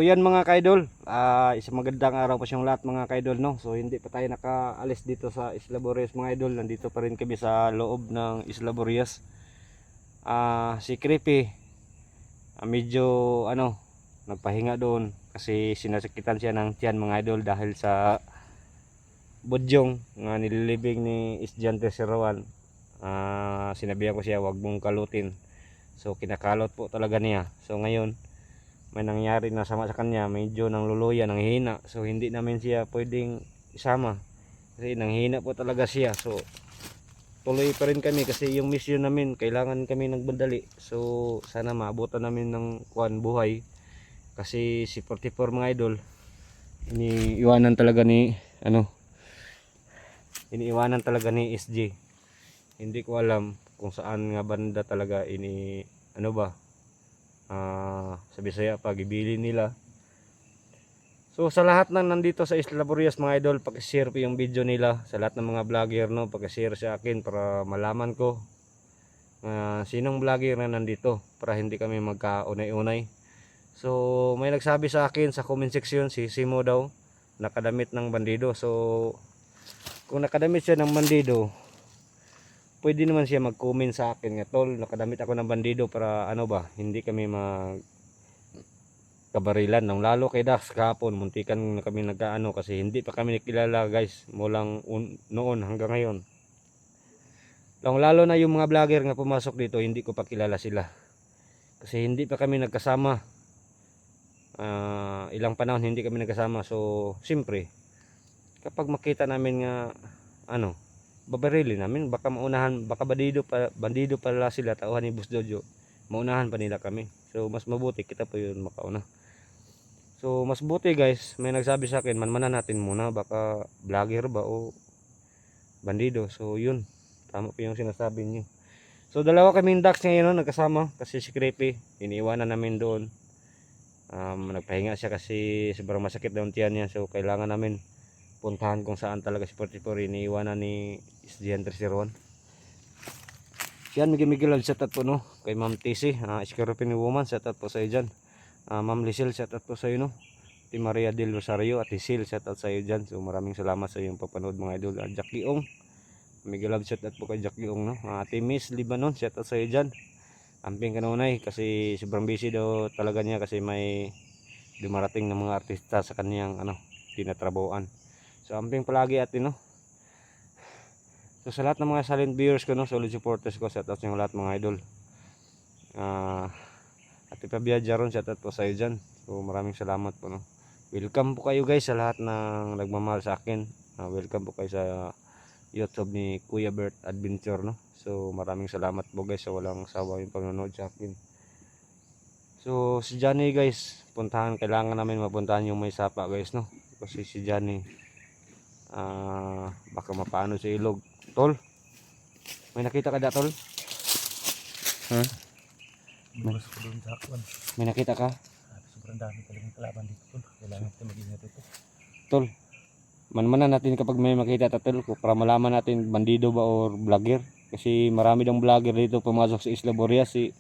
yan mga kaidol, isang magandang araw po siyang lahat mga kaidol, no. So hindi pa tayo nakaalis dito sa Isla Boreas mga idol. Nandito pa rin kami sa loob ng Isla Boreas. Si Creepy medyo nagpahinga doon kasi sinasakitan siya ng tiyan mga idol dahil sa budyong nga nililibing ni Estudyante Serawan. Sinabihan ko siya wag mong kalutin, so kinakalot po talaga niya. So ngayon may nangyari na sama sa kanya, medyo nangluluya, nanghihina. So hindi namin siya pwedeng isama kasi nanghihina po talaga siya. So tuloy pa rin kami kasi yung mission namin kailangan kami nagbandali. So sana maabutan namin ng buhay kasi si 44 mga idol iniiwanan talaga ni SG. Hindi ko alam kung saan nga banda talaga sa Bisaya pag-ibili nila. So sa lahat ng nandito sa Isla Boreas mga idol, paki-share po yung video nila sa lahat ng mga vlogger, no, paki-share sa akin para malaman ko sinong vlogger na nandito para hindi kami magkaunay-unay. So may nagsabi sa akin sa comment section, si Simo daw nakadamit ng bandido. So kung nakadamit siya ng bandido, pwede naman siya mag-comment sa akin nga, tol, nakadamit ako ng bandido para hindi kami kabarilan. Nang lalo kay Dax kahapon, muntikan na kami kasi hindi pa kami nakilala guys, mulang noon hanggang ngayon. Lalo na yung mga vlogger nga pumasok dito, hindi ko pa kilala sila kasi hindi pa kami nagkasama. Ilang panahon hindi kami nagkasama. So siyempre kapag makita namin nga babarilin namin, baka bandido pala sila, tauhan ni Boss Jojo, maunahan pa nila kami. So mas mabuti kita po yun makauna. So mas buti guys, may nagsabi sa akin, manmanan natin muna, baka vlogger ba o bandido. So yun, tama po yung sinasabi niyo. So dalawa kaming Dax ngayon nagkasama kasi si Creepy iniiwanan namin doon. Nagpahinga siya kasi sobrang masakit daw ang tiyan niya. So kailangan namin puntahan kung saan talaga si 44 iniiwanan ni Estudyante Serawan. Yan, Miguel shout out po, no, kay Ma'am TC, Escarpini Woman, shout out po sa iyo dyan. Ma'am Lisel, shout out po sa iyo, no. Ati Maria del Rosario, Ati Sil, shout out sa iyo dyan. So maraming salamat sa iyong papanood mga idol. Jackie Ong, Miguel shout out po kay Jackie Ong, no. Ati Miss Libanon, shout out sa iyo dyan. Amping kanunay kasi sobrang busy daw talaga niya kasi may dumarating ng mga artista sa kanyang tinatrabuhan. So amping palagi atin, no. So sa lahat ng mga silent viewers ko, no, solid supporters ko, shout out sa inyo lahat mga idol. Ate Pabiadja ron, shout out po sa iyo dyan. So maraming salamat po, no. Welcome po kayo guys sa lahat ng nagmamahal sa akin. Welcome po kayo sa YouTube ni Kuya Bert Adventure, no. So maraming salamat po guys sa walang sawa yung panonood sa akin. So si Johnny guys, kailangan namin mapuntahan yung may sapa guys, no. Kasi si Johnny baka mapaano sa ilog. Tol, may nakita ka da, tol? May nakita ka? Sobrang dami talagang kalaban dito, tol. Kailangan natin mag-ingat ito. Tol, manmanan natin kapag may makita, tol, para malaman natin bandido ba o vlogger. Kasi marami dang vlogger dito pumasok sa Isla Boreas. Si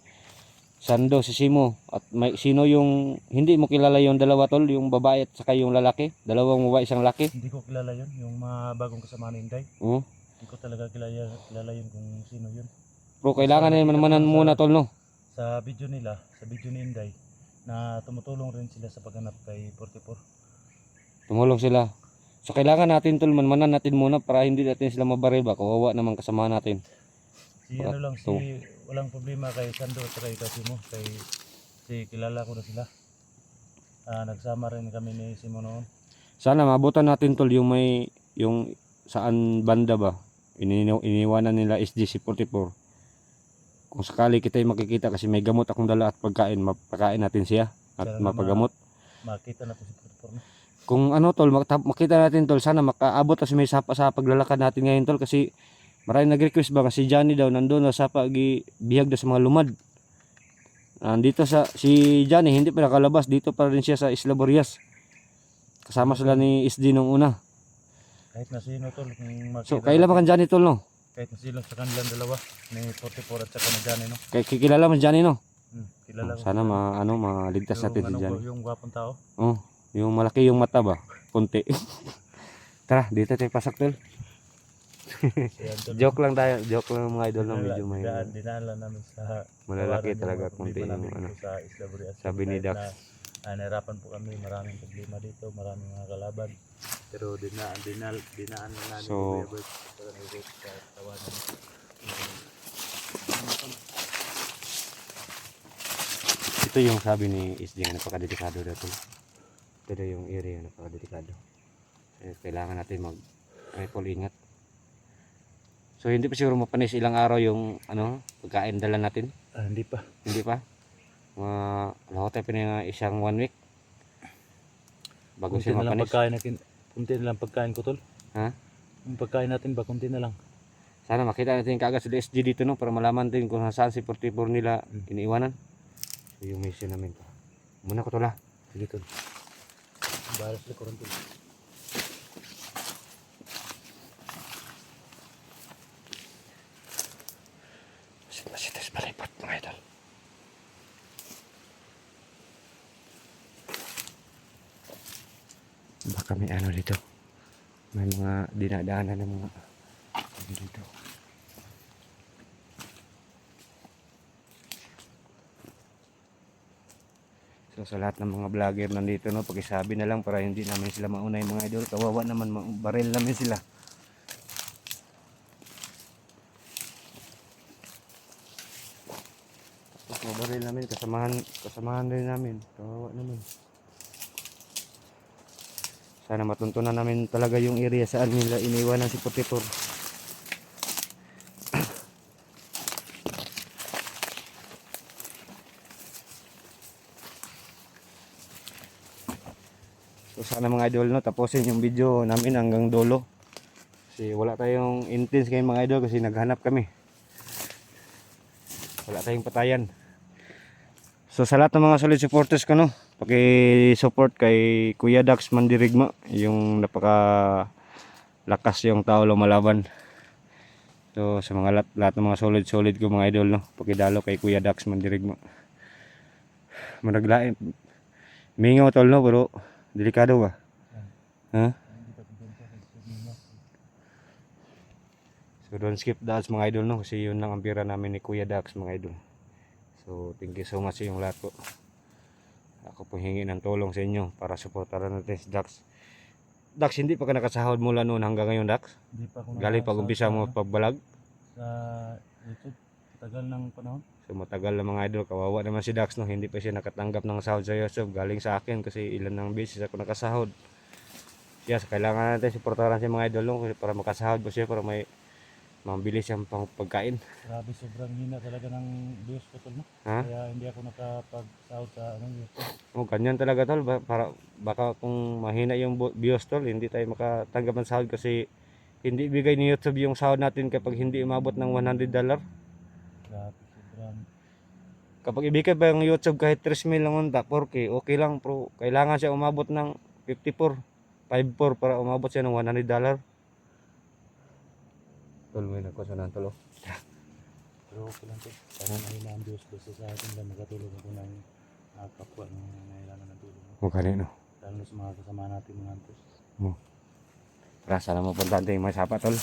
Sando, si Simo, at sino yung hindi mo kilala yung dalawa, tol, yung babae at saka yung lalaki, dalawang babae isang laki? Hindi ko kilala yun, yung mga bagong kasama ni Inday. Hindi ko talaga kilala yun kung sino yun. Pero kailangan na manmanan muna, tol, no. Sa video nila, sa video ni Inday, na tumutulong rin sila sa paghanap kay 44. Tumulong sila. So kailangan natin, tol, manmanan natin muna para hindi natin sila mabaril ba, kawawa naman kasama natin. Walang problema kay Sando at kay Simo, kasi kilala ko na sila. Nagsama rin kami ni Simo noon. Sana mabutan natin, tol, yung saan banda ba iniwanan nila SG si 44. Kung sakali kita makikita, kasi may gamot akong dala at pagkain, mapakain natin siya at mapagamot. Makita natin si 44 na. Kung tol, makita natin, tol, sana makaabot kasi may sapa sa paglalakad natin ngayon, tol, kasi maraming nag-request ba kasi Johnny daw nandoon sa bihag daw sa mga lumad. Dito si Johnny hindi pa nakalabas, dito pa rin siya sa Isla Boreas. Kasama sila ni SD nung una. Kahit na sino, tol, so kailan ba kan Johnny, tol, no? Kahit na sino sa kanilang dalawa, ni 44 at saka ni Johnny, no? Kikilala mo Johnny, no? Kilala ko Sana si maligtas natin si Johnny. yung gwapong tao. Oh, yung malaki yung mata ba? Punti. Tara, dito tayo pasok tol. Si Anton. Joke lang mga idol na medyo may Dinala namin sa malalaki tawanan talaga yung konti problema yung namin ano. dito sa Isla Burias. Sabi ni Dax. Nahirapan po kami, maraming problema dito, maraming mga kalaban. Pero dinaan na namin So, ni Kuya Bert para nag-work sa tawanan. ito yung sabi ni SJ na napakadelikado dito. Ito daw yung area na napakadelikado. Kailangan natin full ingat. So hindi pa siguro mapanis ilang araw yung pagkain dala natin. Hindi pa. Hindi pa. Lahat tayo na isang 1 week. Bago Kunti siya na lang mapanis. pagkain natin. Kunti na lang pagkain ko tol. Ha? Yung pagkain natin ba kunti na lang. Sana makita natin kaagad sa SG dito para malaman din kung saan si 44 nila iniiwanan. So yung mission namin to. Muna ko tol ha. Sige tol. Balas na koron tol. Masitas malipot mga idol. Baka may dito. May mga dinadaanan ng mga dito. So sa lahat ng mga vlogger nandito pakisabi na lang para hindi namin sila mauna yung mga idol. Kawawa naman, baril namin sila. Mabaril namin, kasamahan rin namin. Kawawa naman. Sana matuntunan namin talaga yung area saan nila iniwanan si 44. So sana mga idol tapusin yung video namin hanggang dulo. Kasi wala tayong intense ngayon mga idol kasi naghanap kami. Wala tayong patayan. So sa lahat ng mga solid supporters ko paki-support kay Kuya Dax Mandirigma, yung napaka lakas yung tao lumalaban. So sa mga lahat ng mga solid ko mga idol paki-dalo kay Kuya Dax Mandirigma. Managlain. Mingaw tol pero delikado ba? Ha? So don't skip the ads mga idol kasi yun lang ang pira namin ni Kuya Dax mga idol. So thank you so much sa yung lahat po. Ako po hingi ng tulong sa inyo para suportahan natin si Dax. Dax, hindi pa ka nakasahod mula noon hanggang ngayon Dax? Hindi pa ako Galing pag umpisa mo pagbalag? Sa YouTube, tagal ng panahon. So matagal na mga idol, kawawa naman si Dax hindi pa siya nakatanggap ng sahod sa YouTube. Galing sa akin kasi ilan ng beses ako nakasahod. Yes, kailangan natin suportahan si mga idol para makasahod po siya para may mabilis siyang pagkain. Grabe, sobrang hina talaga ng views ko tol Ha? Kaya hindi ako nakapagsahod sa YouTube. Oh, ganyan talaga tol, para baka kung mahina yung views tol, hindi tayo makatanggap ng sahod kasi hindi bigay ni YouTube yung sahod natin kapag hindi umabot ng $100. Grabe, sobrang. Kapag ibigay pa yung YouTube kahit 3,000 lang unta, 4K, okay lang, pero kailangan siya umabot ng 54 para umabot siya ng $100. Tol, may nagkusanan tol. Pero okay lang tol. Sana mahina ang views ko sa atin lang makatulong ako ng kapwa na nangailangan ng tulong. O kanino? Lalo na sa mga kasama natin mga antos. Tara, sana mapunta natin yung masapa tol.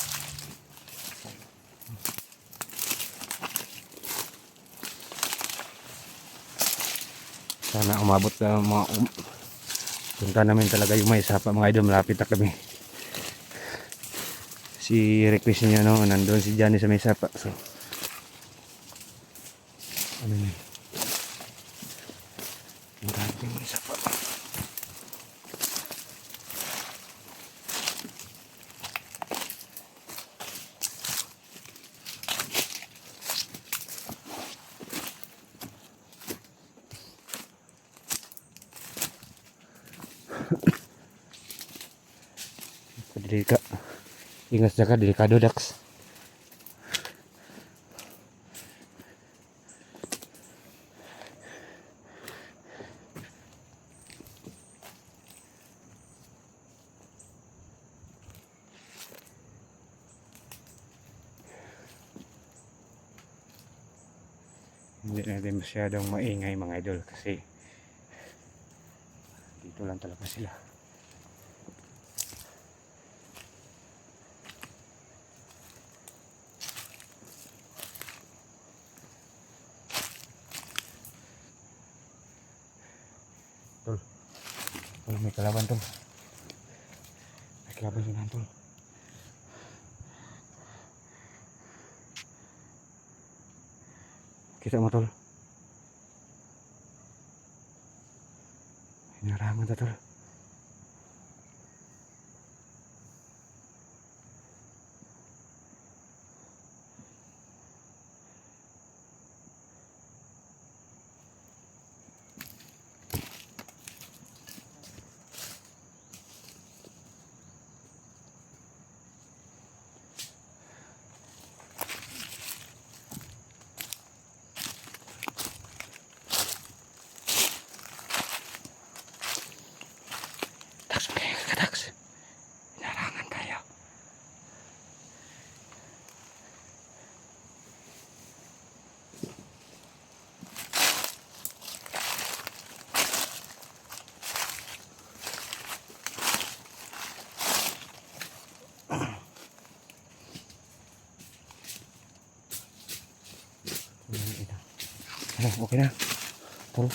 Sana umabot sa mga punta namin talaga yung masapa mga idol, malapit na kami. Si request niya nandun si Johnny sa masapa. So ano yun? Punta natin yung masapa. Ingat jaga delikado Dax. Hindi natin masyadong maingay mga idol kasi dito lang talaga sila. Tol, tol, may kalaban tol. May kalaban yun tol. Kita mo tol. Hinarangan ta tol. Taks, okay, kataks. Hinarangan tayo. Okay na. Tol.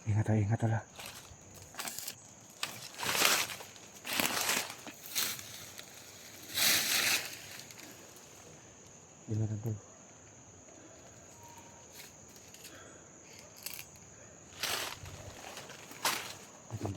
Ingat tol. Ingat tol. Tol.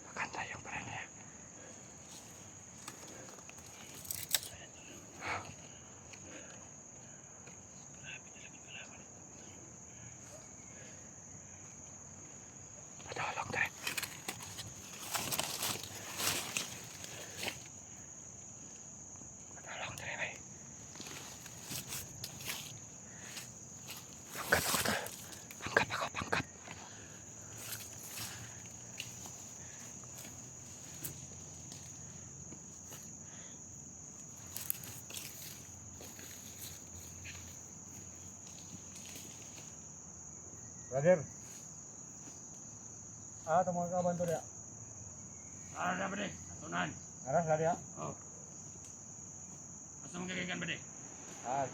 Maganda yung parenya. Patulog tayo. Patulog tayo bay. Pangkat ako tol. Pangkat. Brother. Tamo ka bantu dia. Ada ba de? Tunan. Aras lah dia. Oh. Asa mo kagikan ba de?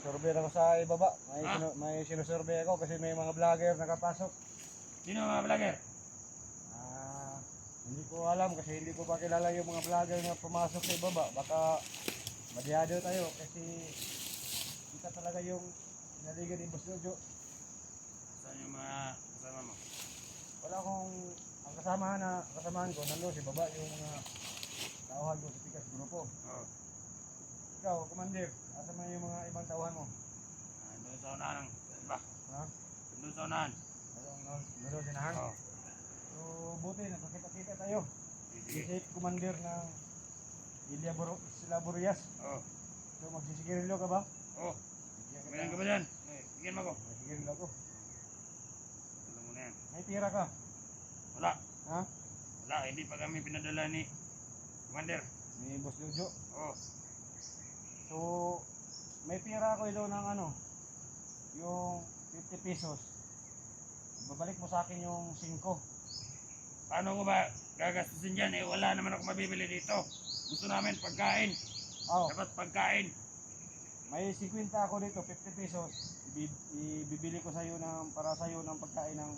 Survey ako sa ibaba. Ah? May sinusurvey ako kasi may mga vlogger nakapasok. Sino mga vlogger? Hindi ko alam kasi hindi ko pa kilala yung mga vlogger na pumasok sa ibaba. Baka madiyado tayo kasi kita talaga yung naligan ni Boss Jojo. Saan yung mga kasama mo? Wala akong ang kasamahan ko nandun sa baba yung mga tauhan ko sa Pikas Grupo. Oh. Ikaw, Commander, asa man yung mga ibang tauhan mo? Doon sa unahan. Ba? Ha? Doon sa unahan. Nandun sinahan? Oh. So, buti, nagkakita-kita tayo. Sige. Si Commander ng Sila Burias. Oh. So, magsisigirilyo ka ba? Oh. Kailan ka ba dyan? Bigyan mo ako. Magsisigirilo ako. Alam mo na yan. May pira ka? Wala. Ha? Wala. Hindi pa kami pinadala ni Commander. Ni Boss Jojo. Oh. So, may pira ako ilo ng yung 50 pesos. Babalik mo sa akin yung 5. Paano ko ba gagastusin dyan? Wala naman ako mabibili dito. Gusto namin pagkain. Oh, Dapat pagkain. may 50 ako dito, 50 pesos. Ibibili ko sa iyo para sa iyo ng pagkain ng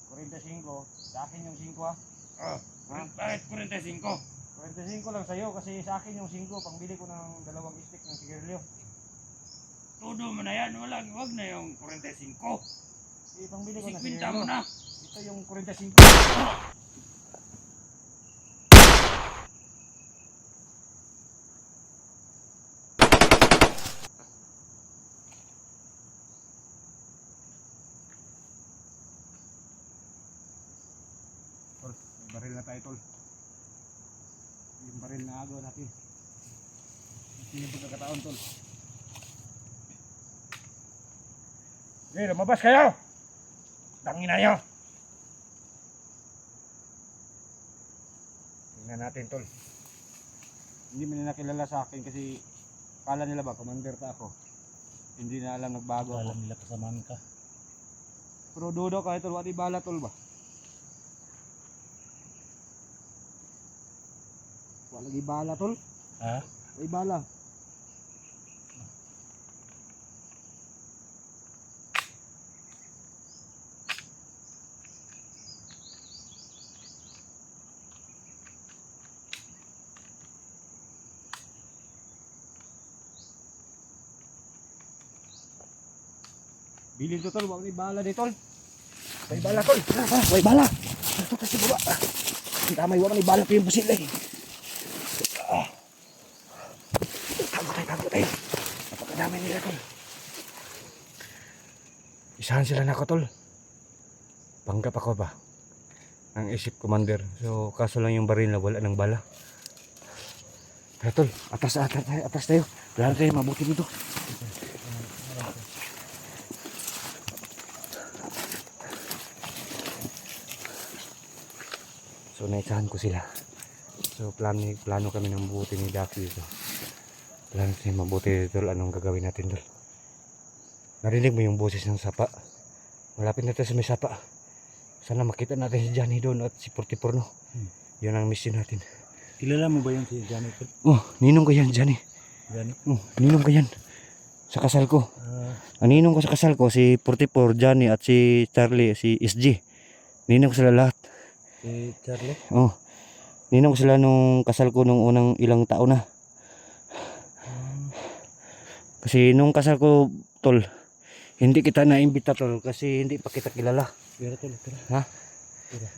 45. Sa akin yung 5 ha. Oh. Ha? Bakit 45? 45 lang sa iyo kasi sa akin yung 5 pangbili ko ng 2 stick ng sigarilyo. Todo mo na yan. Wag na yung 45. Pangbili ko ng 50 mo sigarilyo. na. Ito yung 45. baril na tayo tol. Yung baril na agaw natin. Ito yung pagkakataon tol. Okay, lumabas kayo! Tangina nyo! Tingnan natin tol. Hindi man nila kilala sa akin kasi kala nila ba commander ta ako. Hindi na alam nagbago ako. Alam nila kasamaan ka. Pero dudo ka tol, wala di bala tol ba? Wala lagi bala tol. Ha? Wala bala. Bilin to tol, wala di bala di tol. Wala bala tol. Wala bala. Ito kasi baba. Ang tamay wala ni bala to yung busil eh. Tago tayo. Napakadami nila tol. Isahan sila na ko tol. Panggap ako ba? Ang isip commander. So kaso lang yung baril na wala ng bala. Kaya tol, atas tayo. Wala tayo mabuti dito. So naisahan ko sila. So plano kami ng mabuti ni Ducky dito. Plano tayo mabuti dito. Anong gagawin natin dito? Narinig mo yung boses ng sapa? Malapit na tayo sa may sapa. Sana makita natin si Johnny doon at si Portipor no. Yun ang mission natin. Kilala mo ba yan si Johnny? Oh, ninong ko yan Johnny. Johnny? Oh, ninong ko yan. Sa kasal ko. Ang ninong ko sa kasal ko si Portipor, Johnny at si Charlie, si SG. Ninong ko sila lahat. Si Charlie? Oh. Ninong ko sila nung kasal ko nung unang ilang taon na. Kasi nung kasal ko, tol, hindi kita naimbita tol kasi hindi pa kita kilala. Pero tol, tara. Ha? Tara.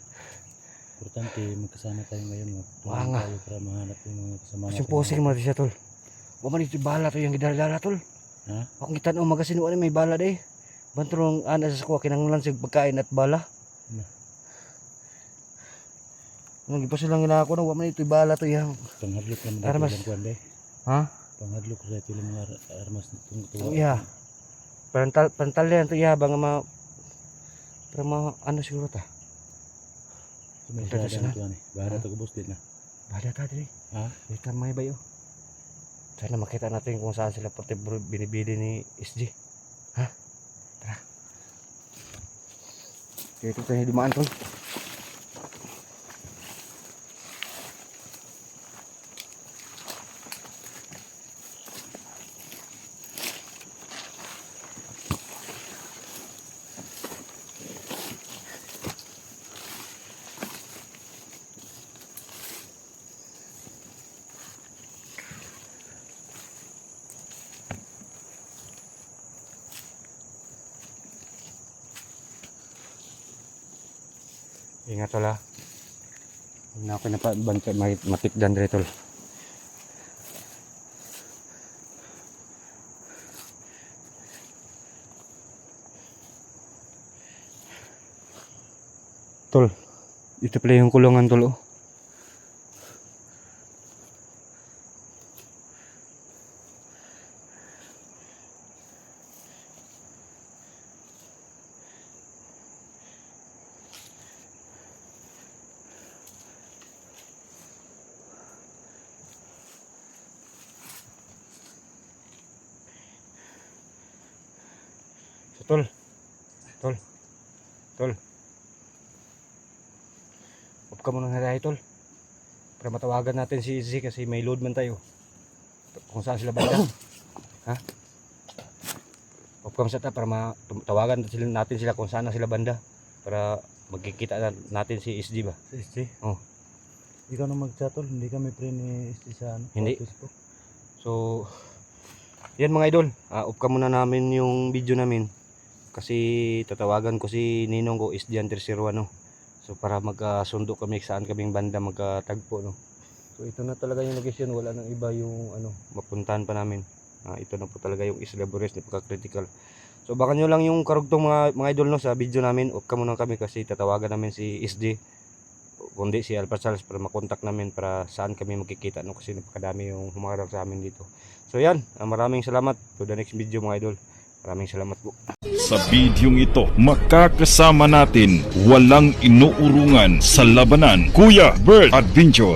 Importante magkasama tayo ngayon. Waa nga. Tayo para mahanap yung mga kasama natin. Simposing mo siya tol. Wa man ito bala to yung gidala tol. Ha? Akong kita no magasin wala may bala day. Banturong ana sa kuha kinanglan sig pagkain at bala. Nung gipaso lang ina ako no wa man ito bala to yang. Panghadlok naman Armas. dito lang kuwan Ha? Panghadlok sa ito lang mga armas na tungtuwa. Iya. Pantal yan to iya bang ma para ma ano siguro ta. Sumisada International. na tuwan eh. Bahala to kubos din na. Bala ta diri. Ha? Dito may bayo. Sana makita natin kung saan sila pati binibili ni SG. Ha? Tara. Dito tayo dumaan tol. Ingat tol ha. Huwag na ako napabantay matikdan dre tol. Tol, ito pala yung kulungan tol oh. Tol. Huwag ka muna na tayo tol. Para matawagan natin si Izzy kasi may load man tayo. Kung saan sila banda. Ha? Huwag ka muna para matawagan natin sila kung saan na sila banda. Para magkikita natin si Izzy ba? Si SG? Oh. Ikaw na mag-chat tol. Hindi kami pre ni SG sa ano? Hindi. Facebook. So, yan mga idol. Off ka muna namin yung video namin. Kasi tatawagan ko si Ninong ko is Dian Tercero no. So para magkasundo kami saan kaming banda magkatagpo no. So ito na talaga yung location, wala nang iba yung ano mapuntahan pa namin. Ito na po talaga yung Isla Bures, napaka-critical. So baka nyo lang yung karugtong mga idol no sa video namin. Off ka muna kami kasi tatawagan namin si SD. kundi si Alpha Charles para makontak namin para saan kami magkikita no, kasi napakadami yung humarap sa amin dito. So yan, maraming salamat. To the next video mga idol. Maraming salamat po. Sa bidyong ito, makakasama natin walang inuurungan sa labanan, Kuya Bird Adventure.